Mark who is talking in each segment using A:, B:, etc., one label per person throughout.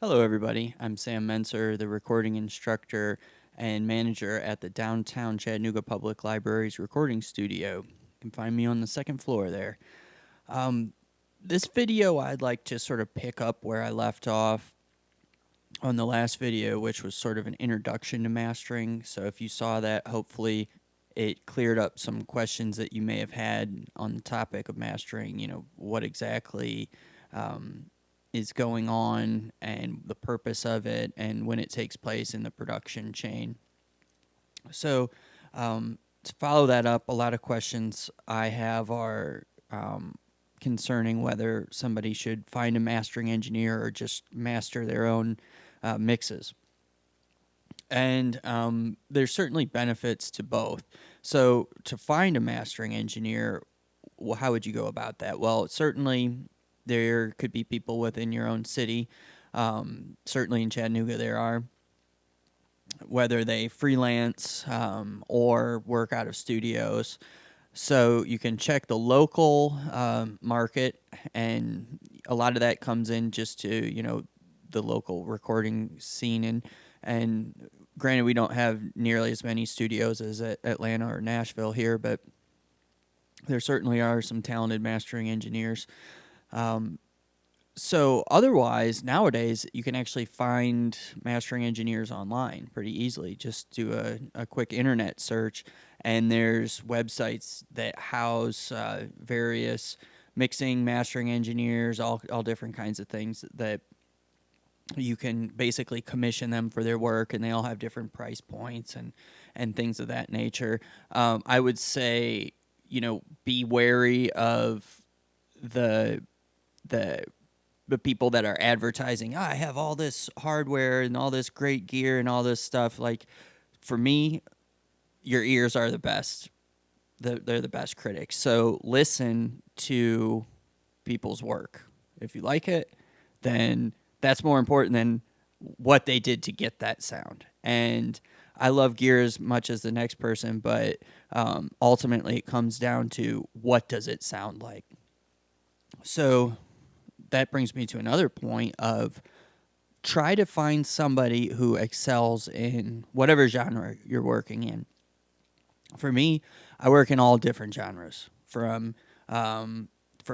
A: Hello, everybody. I'm Sam Mentzer, the recording instructor and manager at the downtown Chattanooga Public Library's recording studio. You can find me on the second floor there. Um, this video, I'd like to sort of pick up where I left off on the last video, which was sort of an introduction to mastering. So if you saw that, hopefully it cleared up some questions that you may have had on the topic of mastering. What exactly is going on and the purpose of it and when it takes place in the production chain. So, to follow that up, a lot of questions I have are concerning whether somebody should find a mastering engineer or just master their own mixes. And there's certainly benefits to both. So, to find a mastering engineer, how would you go about that? Well, certainly there could be people within your own city. Certainly in Chattanooga, there are, whether they freelance or work out of studios. So you can check the local market, and a lot of that comes in just to the local recording scene. And granted, we don't have nearly as many studios as at Atlanta or Nashville here, but there certainly are some talented mastering engineers. So otherwise, nowadays, you can actually find mastering engineers online pretty easily. Just do a quick internet search, and there's websites that house various mixing, mastering engineers, all different kinds of things that you can basically commission them for their work, and they all have different price points and things of that nature. I would say, be wary of the the the people that are advertising, I have all this hardware and all this great gear and all this stuff. Like, for me, your ears are the best. They're the best critics. So listen to people's work. If you like it, then that's more important than what they did to get that sound. And I love gear as much as the next person, but ultimately it comes down to what does it sound like. So that brings me to another point of try to find somebody who excels in whatever genre you're working in. For me, I work in all different genres, from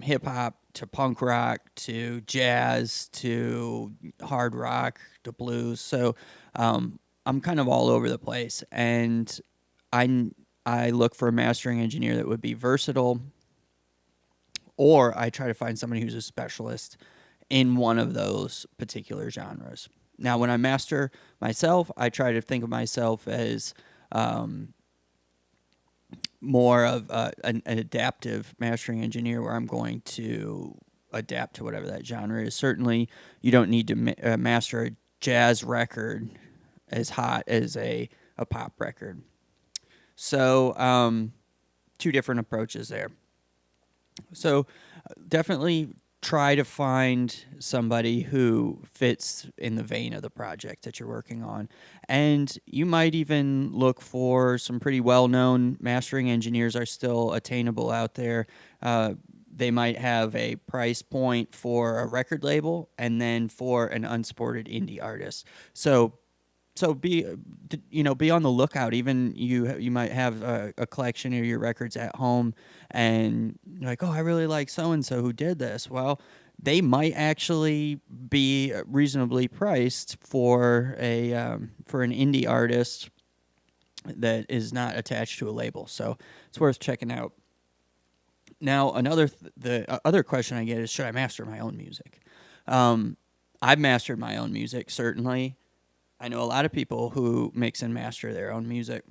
A: hip hop to punk rock to jazz to hard rock to blues. So I'm kind of all over the place, and I I look for a mastering engineer that would be versatile, or I try to find somebody who's a specialist in one of those particular genres. Now, when I master myself, I try to think of myself as more of an adaptive mastering engineer, where I'm going to adapt to whatever that genre is. Certainly, you don't need to master a jazz record as hot as a pop record. So, two different approaches there. So definitely try to find somebody who fits in the vein of the project that you're working on. And you might even look for some pretty well-known mastering engineers are still attainable out there. They might have a price point for a record label and then for an unsupported indie artist. So be on the lookout. Even you might have a collection of your records at home, and you're like, oh, I really like so and so who did this. Well, they might actually be reasonably priced for an indie artist that is not attached to a label. So it's worth checking out. Now, the other question I get is, should I master my own music? I've mastered my own music, certainly. I know a lot of people who mix and master their own music.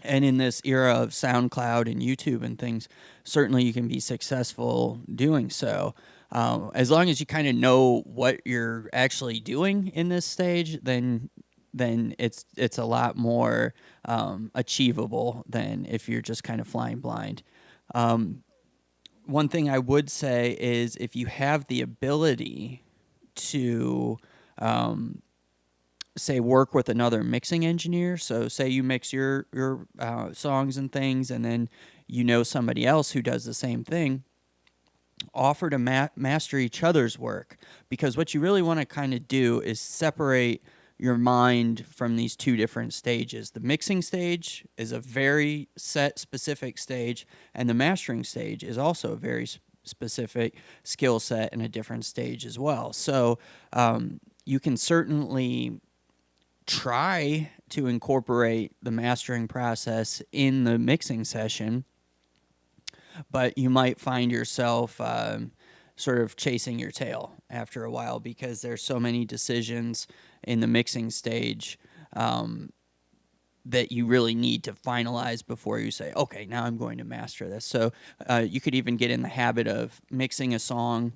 A: And in this era of SoundCloud and YouTube and things, certainly you can be successful doing so. As long as you kind of know what you're actually doing in this stage, then it's a lot more achievable than if you're just kind of flying blind. One thing I would say is, if you have the ability to say work with another mixing engineer. So say you mix your songs and things, and then somebody else who does the same thing. offer to master each other's work, because what you really want to kind of do is separate your mind from these two different stages. The mixing stage is a very set specific stage, and the mastering stage is also a very specific skill set and a different stage as well. So you can certainly try to incorporate the mastering process in the mixing session, but you might find yourself sort of chasing your tail after a while, because there's so many decisions in the mixing stage that you really need to finalize before you say, okay, now I'm going to master this. So you could even get in the habit of mixing a song,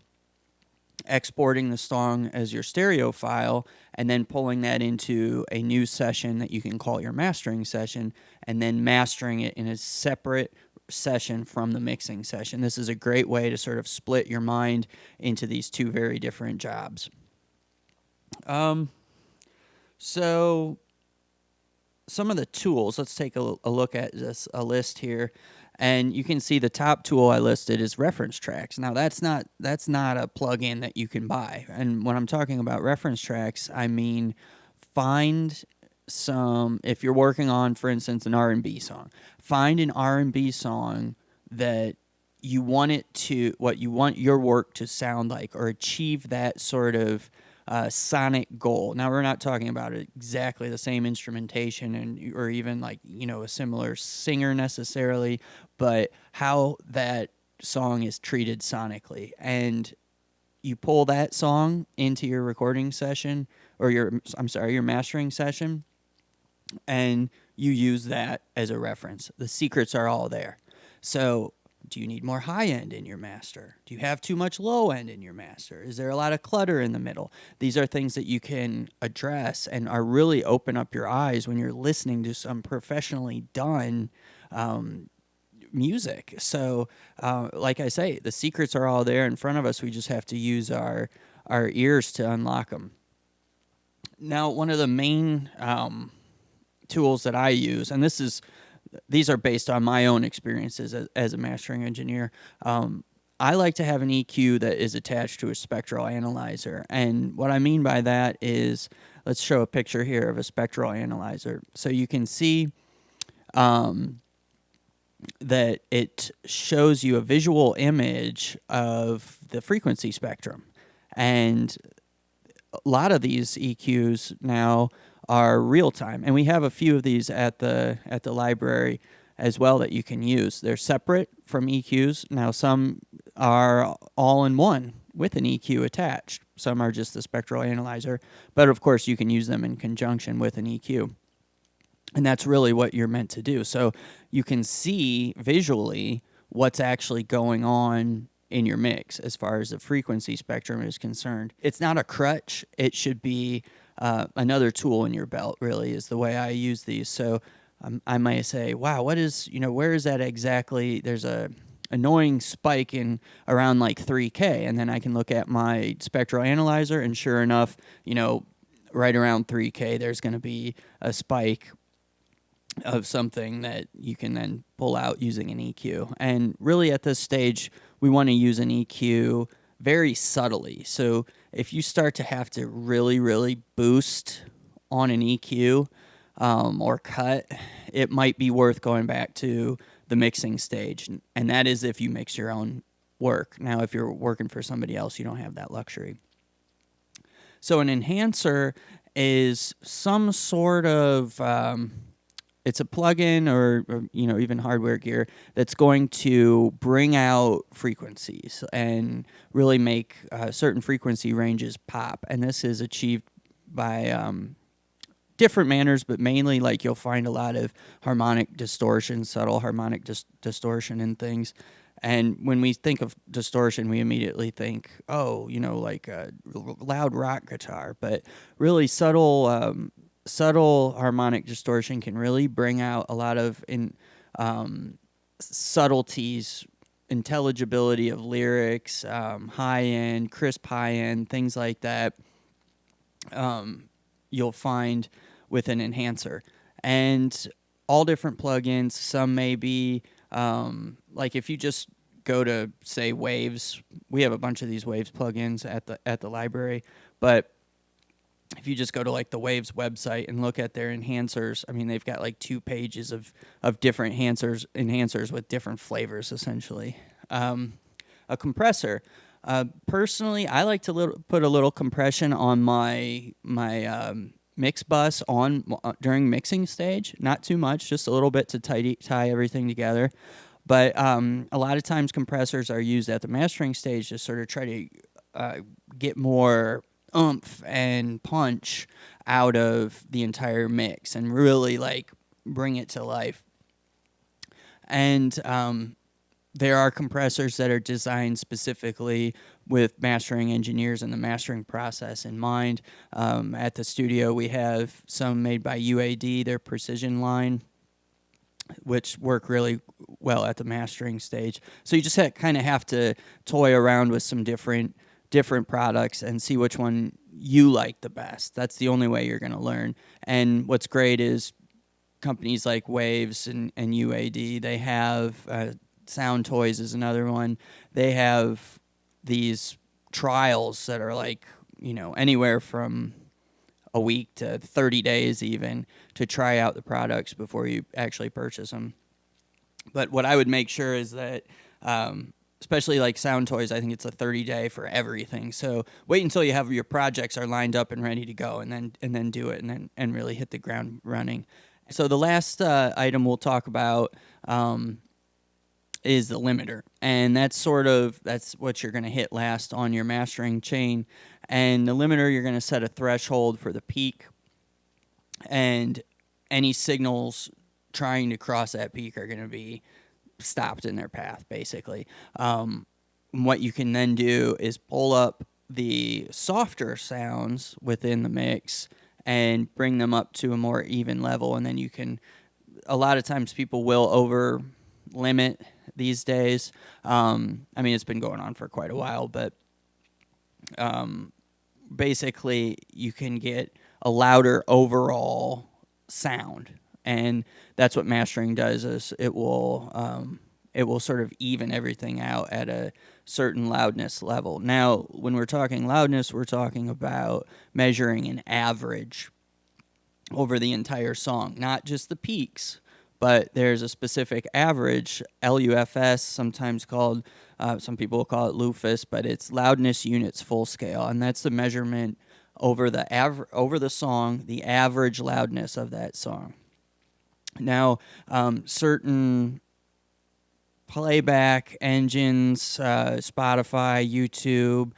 A: exporting the song as your stereo file, and then pulling that into a new session that you can call your mastering session, and then mastering it in a separate session from the mixing session. This is a great way to sort of split your mind into these two very different jobs. So some of the tools, let's take a look at a list here. And you can see the top tool I listed is reference tracks. Now that's not a plugin that you can buy. And when I'm talking about reference tracks, I mean find some, if you're working on, for instance, an R&B song, find an R&B song that you want what you want your work to sound like, or achieve that sort of sonic goal. Now, we're not talking about exactly the same instrumentation or even like, a similar singer necessarily, but how that song is treated sonically. And you pull that song into your recording session, or your mastering session, and you use that as a reference. The secrets are all there. So, do you need more high end in your master? Do you have too much low end in your master? Is there a lot of clutter in the middle? These are things that you can address and are really open up your eyes when you're listening to some professionally done music. So, like I say, the secrets are all there in front of us. We just have to use our ears to unlock them. Now, one of the main tools that I use, and these are based on my own experiences as a mastering engineer. I like to have an EQ that is attached to a spectral analyzer. And what I mean by that is, let's show a picture here of a spectral analyzer. So you can see that it shows you a visual image of the frequency spectrum. And a lot of these EQs now are real time, and we have a few of these at the library as well that you can use. They're separate from EQs. Now, some are all in one with an EQ attached. Some are just the spectral analyzer, but of course you can use them in conjunction with an EQ. And that's really what you're meant to do. So you can see visually what's actually going on in your mix as far as the frequency spectrum is concerned. It's not a crutch. It should be another tool in your belt, really, is the way I use these. So I might say, wow, where is that exactly? There's a annoying spike in around like 3K. And then I can look at my spectral analyzer, and sure enough, right around 3K, there's going to be a spike of something that you can then pull out using an EQ. And really at this stage, we want to use an EQ very subtly. So if you start to have to really, really boost on an EQ or cut, it might be worth going back to the mixing stage. And that is if you mix your own work. Now, if you're working for somebody else, you don't have that luxury. So an enhancer is some sort of it's a plugin or even hardware gear that's going to bring out frequencies and really make certain frequency ranges pop. And this is achieved by different manners, but mainly like you'll find a lot of harmonic distortion, subtle harmonic distortion in things. And when we think of distortion, we immediately think, like a loud rock guitar. But really subtle harmonic distortion can really bring out a lot of subtleties, intelligibility of lyrics, high-end, crisp high-end, things like that you'll find with an enhancer. And all different plugins, some may be, like if you just go to, say, Waves, we have a bunch of these Waves plugins at the library, but if you just go to like the Waves website and look at their enhancers, I mean, they've got like 2 pages of different enhancers with different flavors, essentially. A compressor. Personally, I like to put a little compression on my mix bus during mixing stage. Not too much, just a little bit to tie everything together. But a lot of times compressors are used at the mastering stage to sort of try to get more oomph and punch out of the entire mix and really like bring it to life. And there are compressors that are designed specifically with mastering engineers and the mastering process in mind. At the studio, we have some made by UAD, their precision line, which work really well at the mastering stage. So you just kind of have to toy around with some different products and see which one you like the best. That's the only way you're going to learn. And what's great is companies like Waves and UAD, they have Sound Toys is another one. They have these trials that are like, anywhere from a week to 30 days even to try out the products before you actually purchase them. But what I would make sure is that especially like Sound Toys, I think it's a 30-day for everything. So wait until you have your projects are lined up and ready to go, and then do it, and really hit the ground running. So the last item we'll talk about is the limiter, and that's what you're going to hit last on your mastering chain. And the limiter, you're going to set a threshold for the peak, and any signals trying to cross that peak are going to be stopped in their path, basically. What you can then do is pull up the softer sounds within the mix and bring them up to a more even level, and then you can, a lot of times people will over limit these days. I mean, it's been going on for quite a while, but basically you can get a louder overall sound, and that's what mastering does. Is it will sort of even everything out at a certain loudness level. Now, when we're talking loudness, we're talking about measuring an average over the entire song, not just the peaks, but there's a specific average, LUFS, sometimes called, some people will call it LUFS, but it's loudness units full scale, and that's the measurement over the song, the average loudness of that song. Now, certain playback engines, Spotify, YouTube,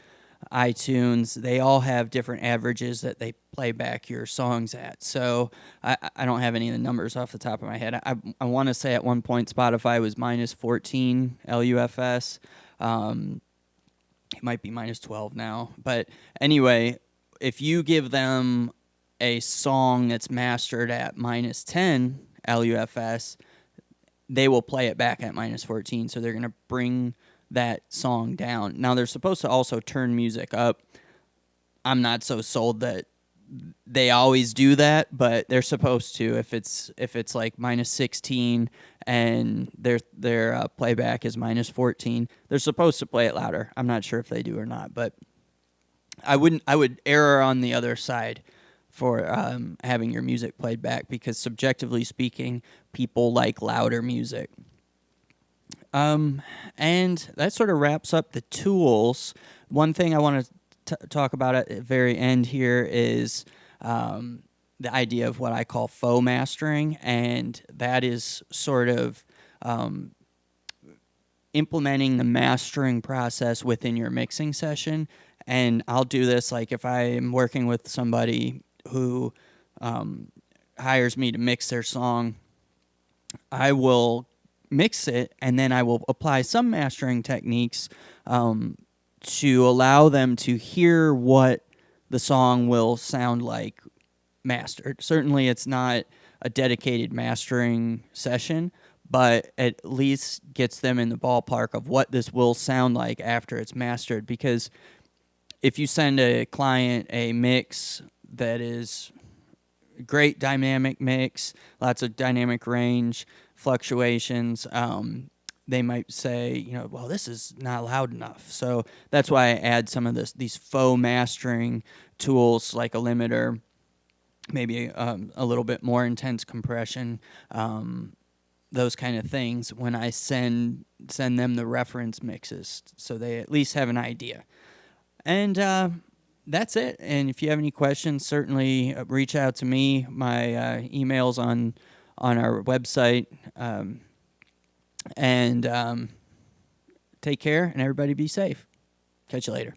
A: iTunes, they all have different averages that they play back your songs at. So I don't have any of the numbers off the top of my head. I want to say at one point Spotify was minus 14 LUFS. It might be minus 12 now. But anyway, if you give them a song that's mastered at minus 10 LUFS, they will play it back at minus 14. So they're going to bring that song down. Now, they're supposed to also turn music up. I'm not so sold that they always do that, but they're supposed to. If it's like minus 16 and their playback is minus 14, they're supposed to play it louder. I'm not sure if they do or not, but I would err on the other side for having your music played back, because subjectively speaking, people like louder music. And that sort of wraps up the tools. One thing I want to talk about at the very end here is the idea of what I call faux mastering, and that is sort of implementing the mastering process within your mixing session. And I'll do this like if I'm working with somebody who hires me to mix their song, I will mix it, and then I will apply some mastering techniques to allow them to hear what the song will sound like mastered. Certainly it's not a dedicated mastering session, but at least gets them in the ballpark of what this will sound like after it's mastered. Because if you send a client a mix that is great dynamic mix, lots of dynamic range, fluctuations, they might say, well, this is not loud enough. So that's why I add some of these faux mastering tools like a limiter, maybe a little bit more intense compression, those kind of things when I send them the reference mixes, so they at least have an idea. And that's it. And if you have any questions, certainly reach out to me. My email's on our website. And take care, and everybody be safe. Catch you later.